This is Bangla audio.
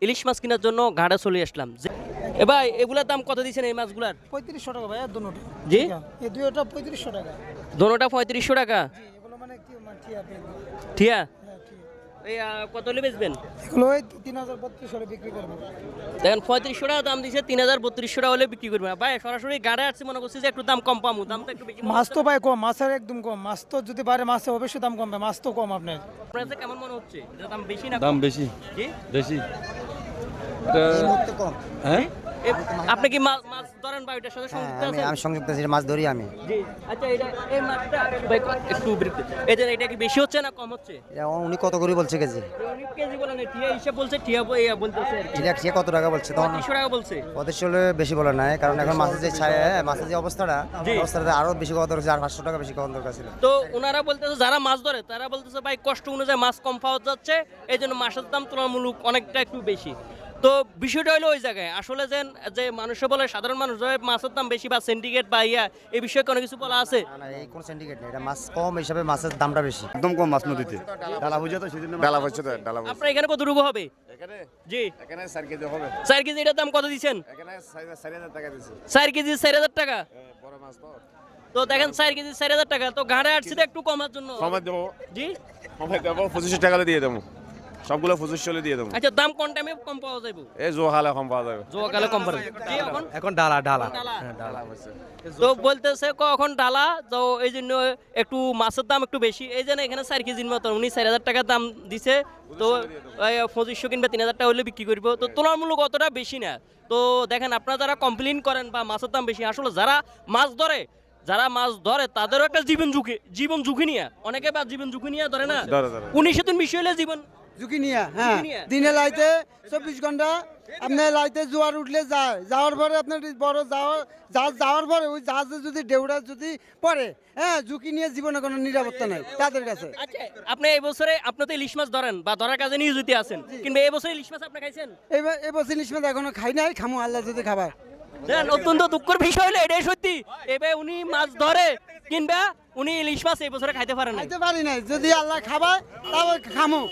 ইলিশ মাছ কেনার জন্য ঘাটে চলে আসলাম। এ ভাই এগুলার দাম কত দিচ্ছেন এই মাছগুলার? 3500 টাকা ভাইয়া দুটোটা। জি এই দুটোটা 3500 টাকা। দোনোটা 3500 টাকা। জি এগুলো মানে কি মানে ঠিয়া পেয়ে। ঠিয়া হ্যাঁ ঠিক। এই কত হলে বেচবেন? এগুলো ওই 3032 হলে বিক্রি করব। দেখেন 3500 টাকা দাম দিছে, 3032 টাকা হলে বিক্রি করবেন। ভাই সরাসরি গাড়ে আসছে, মনে করছি যে একটু দাম কম পামু, দামটা একটু বেশি। মাছ তো ভাই কম, মাছের একদম কম। মাছ তো যদি বাইরে মাছে অবশ্যই দাম কমবে, মাছ তো কম আপনার। আপনার কাছে কেমন মনে হচ্ছে? এটা দাম বেশি না দাম কম? বেশি জি বেশি হ্যাঁ আপনি কি মাছ মাছ ধরেন বা এটার সাথে সংযুক্ত আছেন? আমি সংযুক্ত আছি, মাছ ধরি আমি। জি আচ্ছা, এটা এই মাছটা ভাই একটু বিরক্ত, এটা কি বেশি হচ্ছে না কম হচ্ছে? উনি কত করে বলছে কেজি? উনি কেজি বলেন, টিয়া হিসাব বলছে, টিয়া বলতেছে আর কি। ঠিক সে কত টাকা বলছে তখন? 3500 টাকা বলছে। ওদের চলে বেশি বলে নাই, কারণ এখন মাছের যে মাছের যে অবস্থাটা, জি। অবস্থাটা আরো বেশি কত দরকার, আর 500 টাকা বেশি কত দরকার ছিল। তো ওনারা বলতেছে, যারা মাছ ধরে তারা বলতেছে ভাই কষ্ট অনুযায়ী মাছ কম পাওয়া যাচ্ছে, এই জন্য মাছের দাম তুলনামূলক অনেকটা একটু বেশি। তো বিষয়টা হলো ওই জায়গায় আসলে যে মানুষে বলে, সাধারণ মানুষ বলে মাছের দাম বেশি বা সিন্ডিকেট বা এই বিষয়ে কোনো কিছু বলা আছে? না না, এই কোন সিন্ডিকেট নেই, এটা মাছ কম হিসাবে মাছের দামটা বেশি। একদম কম মাছ নদীতে ডালা বুঝে তো সেদিন ডালা বুঝছে তো ডালা বুঝছে আপনার এখানে কত রুবো হবে? এখানে জি এখানে 4 কেজি হবে 4 কেজি, এটার দাম কত দিচ্ছেন? এখানে 4000 টাকা দিছে 4 কেজি 4000 টাকা। বড় মাছ তো তো দেখেন 4 কেজি 4000 টাকা, তো ঘাড়ে আসছে তো একটু কমার জন্য। সময় দেবো জি সময় দেবো 2500 টাকা দিয়ে দেবো, সবগুলো 2500 দিয়ে দেবো। আচ্ছা, দাম কোন টাইমে কম পাওয়া যাবে? এই জোহালে কম পাওয়া যাবে জোয়াকালে কম পাবে। জি এখন এখন ডালা ডালা ডালা। তো বলতেছে কখন ডালা, তো এই জন্য একটু মাছের দাম একটু বেশি, এই জন্য এখানে 4 কেজির মতো উনি 4000 টাকা দাম দিছে। তো 2500 কিংবা 3000 টাকা হলে বিক্রি করবো, তো তুলনামূলক অতটা বেশি না। তো দেখেন, আপনারা যারা কমপ্লেন করেন বা মাছের দাম বেশি, আসলে যারা মাছ ধরে তাদেরও একটা জীবন ঝুঁকি নিয়ে, অনেকে বা জীবন ঝুঁকি নিয়ে ধরে না। ধরে। 19 বিষয় হলে জীবন ঝুঁকি নিয়ে, হ্যাঁ নিয়ে। দিনে লাইতে 24 ঘন্টা আপনার লাইতে জোয়ার উঠলে যাওয়ার পরে আপনার বড় জাহাজ যাওয়ার পরে ওই জাহাজে যদি ঢেউটা যদি পড়ে, হ্যাঁ ঝুঁকি নিয়ে জীবনে কোনো নিরাপত্তা নাই তাদের কাছে। আচ্ছা, আপনি এই বছরে আপনি তো ইলিশ মাছ ধরেন বা ধরার কাজে নিয়োজিত আছেন, কিন্তু এই বছর ইলিশ মাছ আপনি খাইছেন? এবছর ইলিশ মাছ এখনো খাই নাই, খামো আল্লাহ যদি খাবার। দেখেন, অত্যন্ত দুঃখের বিষয় হলো এটাই সত্যি, এবার উনি মাছ ধরে কিংবা উনি ইলিশ মাছ এই বছরে খাইতে পারেন না। খাইতে পারি নাই, যদি আল্লাহ খাবার তারপর খামো।